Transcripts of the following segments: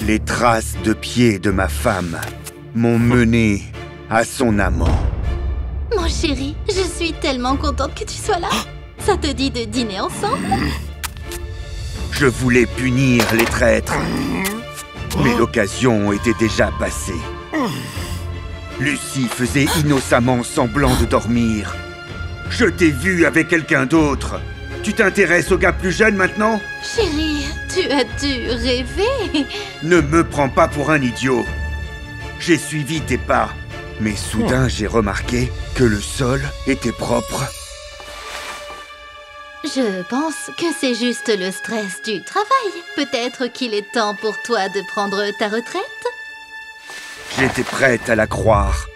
Les traces de pieds de ma femme m'ont mené à son amant. Mon chéri, je suis tellement contente que tu sois là. Ça te dit de dîner ensemble? Je voulais punir les traîtres, mais l'occasion était déjà passée. Lucie faisait innocemment semblant de dormir. Je t'ai vu avec quelqu'un d'autre. Tu t'intéresses aux gars plus jeunes maintenant? Chéri, tu as dû rêver. Ne me prends pas pour un idiot. J'ai suivi tes pas, mais soudain j'ai remarqué que le sol était propre. Je pense que c'est juste le stress du travail. Peut-être qu'il est temps pour toi de prendre ta retraite? J'étais prête à la croire.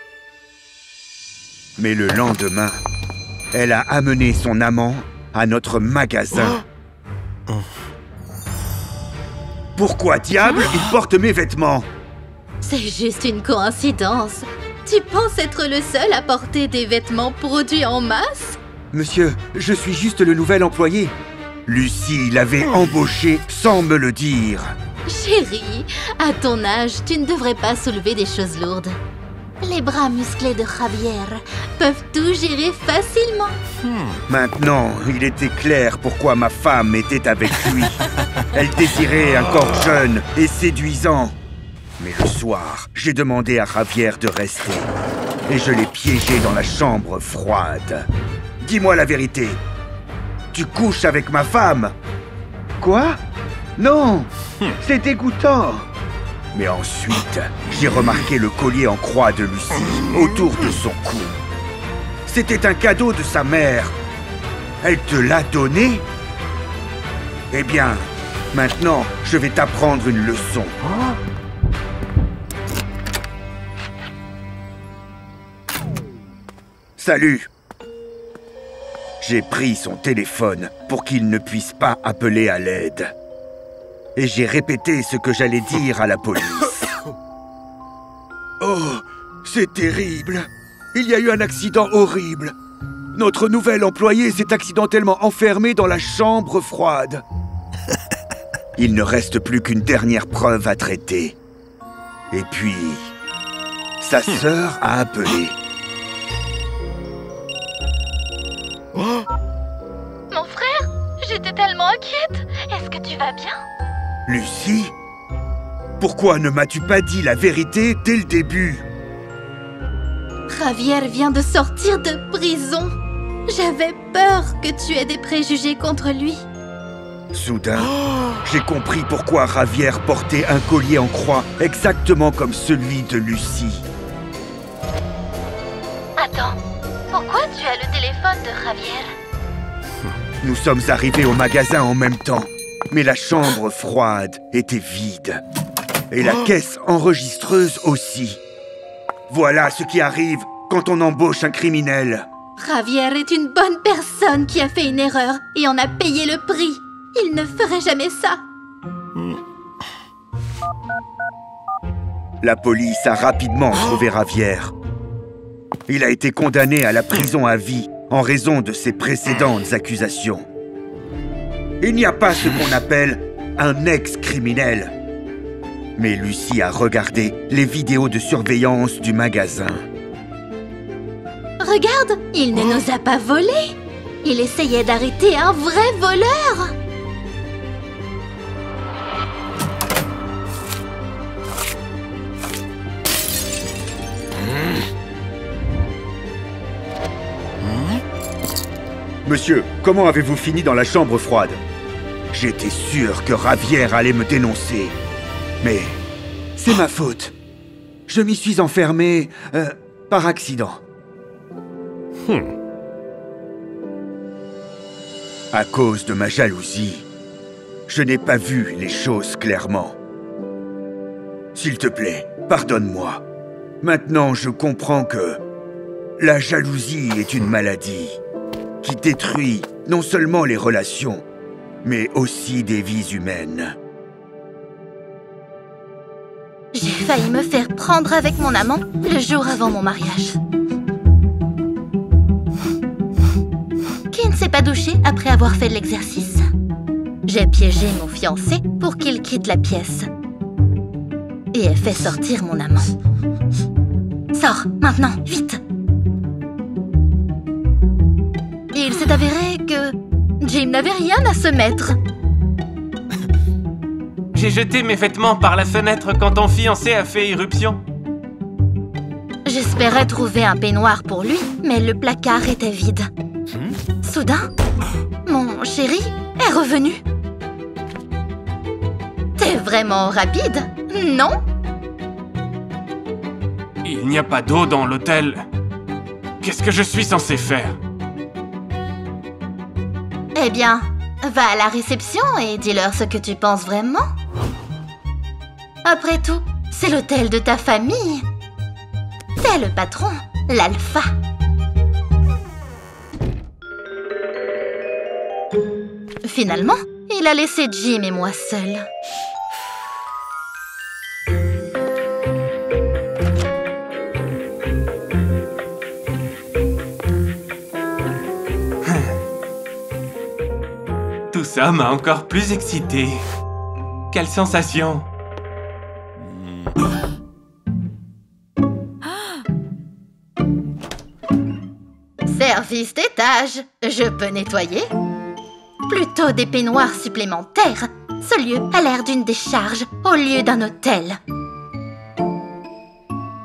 Mais le lendemain, elle a amené son amant à notre magasin. Pourquoi diable il porte mes vêtements? C'est juste une coïncidence. Tu penses être le seul à porter des vêtements produits en masse? Monsieur, je suis juste le nouvel employé. Lucie l'avait embauché sans me le dire. Chérie, à ton âge, tu ne devrais pas soulever des choses lourdes. Les bras musclés de Javier peuvent tout gérer facilement. Maintenant, il était clair pourquoi ma femme était avec lui. Elle désirait un corps jeune et séduisant. Mais le soir, j'ai demandé à Javier de rester. Et je l'ai piégé dans la chambre froide. Dis-moi la vérité. Tu couches avec ma femme? Quoi? Non! C'est dégoûtant! Mais ensuite, j'ai remarqué le collier en croix de Lucie autour de son cou. C'était un cadeau de sa mère. Elle te l'a donné? Eh bien, maintenant, je vais t'apprendre une leçon. Salut! J'ai pris son téléphone pour qu'il ne puisse pas appeler à l'aide. Et j'ai répété ce que j'allais dire à la police. Oh, c'est terrible. Il y a eu un accident horrible. Notre nouvel employé s'est accidentellement enfermé dans la chambre froide. Il ne reste plus qu'une dernière preuve à traiter. Et puis, sa sœur a appelé. Mon frère, j'étais tellement inquiète. Est-ce que tu vas bien? Lucie? Pourquoi ne m'as-tu pas dit la vérité dès le début? Javier vient de sortir de prison. J'avais peur que tu aies des préjugés contre lui. Soudain, j'ai compris pourquoi Javier portait un collier en croix exactement comme celui de Lucie. Attends, pourquoi tu as le téléphone de Javier? Nous sommes arrivés au magasin en même temps, mais la chambre froide était vide. Et la caisse enregistreuse aussi. Voilà ce qui arrive quand on embauche un criminel. Javier est une bonne personne qui a fait une erreur et en a payé le prix. Il ne ferait jamais ça. La police a rapidement trouvé Javier. Il a été condamné à la prison à vie en raison de ses précédentes accusations. Il n'y a pas ce qu'on appelle un ex-criminel. Mais Lucie a regardé les vidéos de surveillance du magasin. Regarde, il ne nous a pas volés. Il essayait d'arrêter un vrai voleur. Monsieur, comment avez-vous fini dans la chambre froide? J'étais sûr que Javier allait me dénoncer. Mais c'est ma faute. Je m'y suis enfermé par accident. À cause de ma jalousie, je n'ai pas vu les choses clairement. S'il te plaît, pardonne-moi. Maintenant, je comprends que la jalousie est une maladie qui détruit non seulement les relations, mais aussi des vies humaines. J'ai failli me faire prendre avec mon amant le jour avant mon mariage. Qui ne s'est pas douché après avoir fait de l'exercice? J'ai piégé mon fiancé pour qu'il quitte la pièce. et ai fait sortir mon amant. Sors, maintenant, vite! Il s'est avéré que Jim n'avait rien à se mettre. J'ai jeté mes vêtements par la fenêtre quand ton fiancé a fait irruption. J'espérais trouver un peignoir pour lui, mais le placard était vide. Soudain, mon chéri est revenu. T'es vraiment rapide, non? Il n'y a pas d'eau dans l'hôtel. Qu'est-ce que je suis censé faire? Eh bien, va à la réception et dis-leur ce que tu penses vraiment. Après tout, c'est l'hôtel de ta famille. T'es le patron, l'alpha. Finalement, il a laissé Jim et moi seuls. Tout ça m'a encore plus excité. Quelle sensation! Service d'étage, je peux nettoyer? Plutôt des peignoirs supplémentaires. Ce lieu a l'air d'une décharge au lieu d'un hôtel.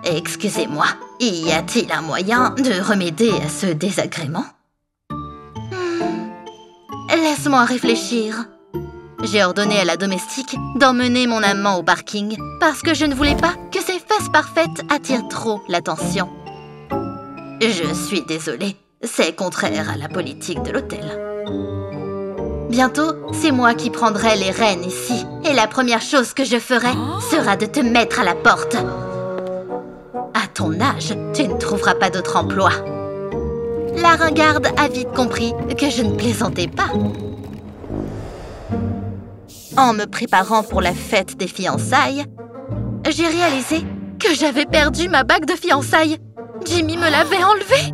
Excusez-moi, y a-t-il un moyen de remédier à ce désagrément? Laisse-moi réfléchir. J'ai ordonné à la domestique d'emmener mon amant au parking parce que je ne voulais pas que ses fesses parfaites attirent trop l'attention. Je suis désolée, c'est contraire à la politique de l'hôtel. Bientôt, c'est moi qui prendrai les rênes ici et la première chose que je ferai sera de te mettre à la porte. À ton âge, tu ne trouveras pas d'autre emploi. La ringarde a vite compris que je ne plaisantais pas. En me préparant pour la fête des fiançailles, j'ai réalisé que j'avais perdu ma bague de fiançailles. Jimmy me l'avait enlevée.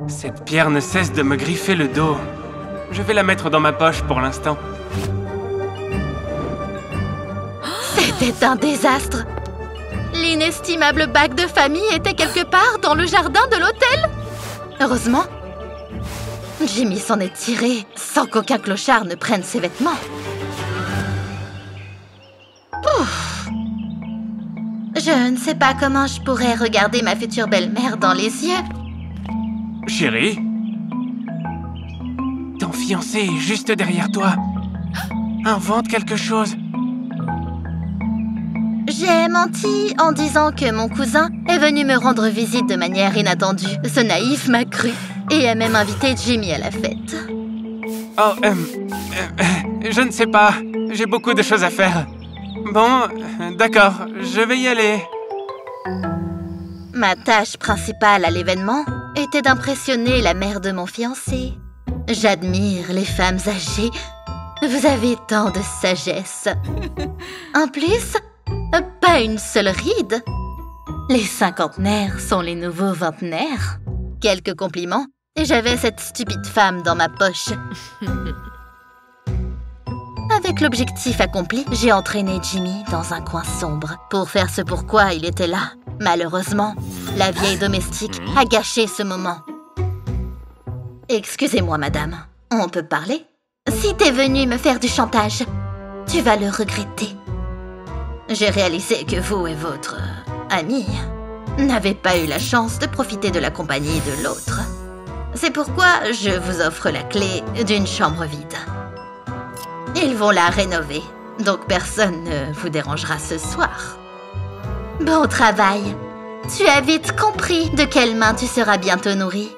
Cette pierre ne cesse de me griffer le dos. Je vais la mettre dans ma poche pour l'instant. C'était un désastre. L'inestimable bague de famille était quelque part dans le jardin de l'hôtel. Heureusement, Jimmy s'en est tiré sans qu'aucun clochard ne prenne ses vêtements. Ouf. Je ne sais pas comment je pourrais regarder ma future belle-mère dans les yeux. Chérie? Ton fiancé est juste derrière toi. Invente quelque chose. J'ai menti en disant que mon cousin est venu me rendre visite de manière inattendue. Ce naïf m'a cru et a même invité Jimmy à la fête. Oh, je ne sais pas. J'ai beaucoup de choses à faire. Bon, d'accord, je vais y aller. Ma tâche principale à l'événement était d'impressionner la mère de mon fiancé. J'admire les femmes âgées. Vous avez tant de sagesse. En plus, pas une seule ride. Les cinquantenaires sont les nouveaux vingtenaires. Quelques compliments, et j'avais cette stupide femme dans ma poche. Avec l'objectif accompli, j'ai entraîné Jimmy dans un coin sombre pour faire ce pourquoi il était là. Malheureusement, la vieille domestique a gâché ce moment. Excusez-moi, madame, on peut parler? Si t'es venue me faire du chantage, tu vas le regretter. J'ai réalisé que vous et votre ami n'avez pas eu la chance de profiter de la compagnie de l'autre. C'est pourquoi je vous offre la clé d'une chambre vide. Ils vont la rénover, donc personne ne vous dérangera ce soir. Bon travail. Tu as vite compris de quelle main tu seras bientôt nourrie.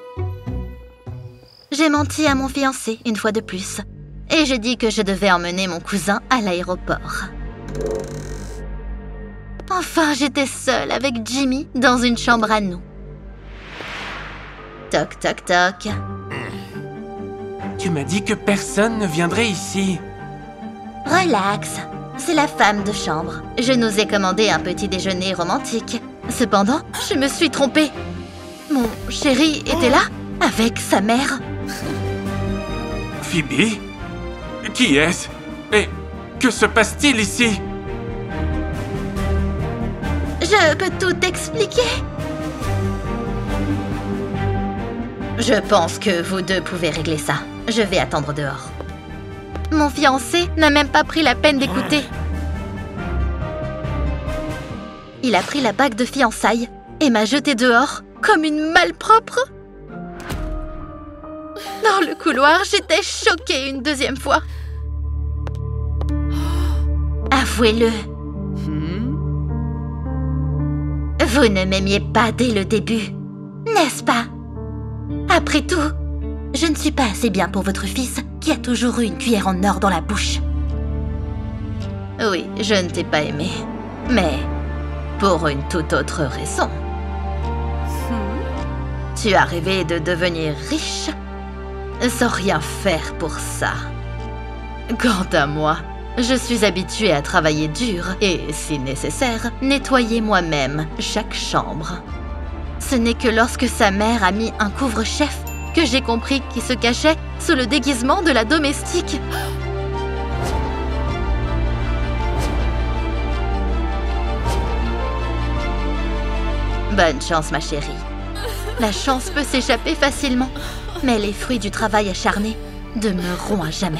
J'ai menti à mon fiancé une fois de plus, et j'ai dit que je devais emmener mon cousin à l'aéroport. Enfin, j'étais seule avec Jimmy dans une chambre à nous. Toc, toc, toc. Tu m'as dit que personne ne viendrait ici. Relax, c'est la femme de chambre. Je nous ai commandé un petit déjeuner romantique. Cependant, je me suis trompée. Mon chéri était là, avec sa mère. Phoebe? Qui est-ce? Et que se passe-t-il ici? Je peux tout expliquer. Je pense que vous deux pouvez régler ça. Je vais attendre dehors. Mon fiancé n'a même pas pris la peine d'écouter. Il a pris la bague de fiançailles et m'a jetée dehors comme une malpropre. Dans le couloir, j'étais choquée une deuxième fois. Avouez-le. Vous ne m'aimiez pas dès le début, n'est-ce pas? Après tout, je ne suis pas assez bien pour votre fils qui a toujours eu une cuillère en or dans la bouche. Oui, je ne t'ai pas aimé, mais pour une toute autre raison. Tu as rêvé de devenir riche sans rien faire pour ça. Quant à moi, je suis habituée à travailler dur et, si nécessaire, nettoyer moi-même chaque chambre. Ce n'est que lorsque sa mère a mis un couvre-chef que j'ai compris qu'il se cachait sous le déguisement de la domestique. Bonne chance, ma chérie. La chance peut s'échapper facilement, mais les fruits du travail acharné demeureront à jamais.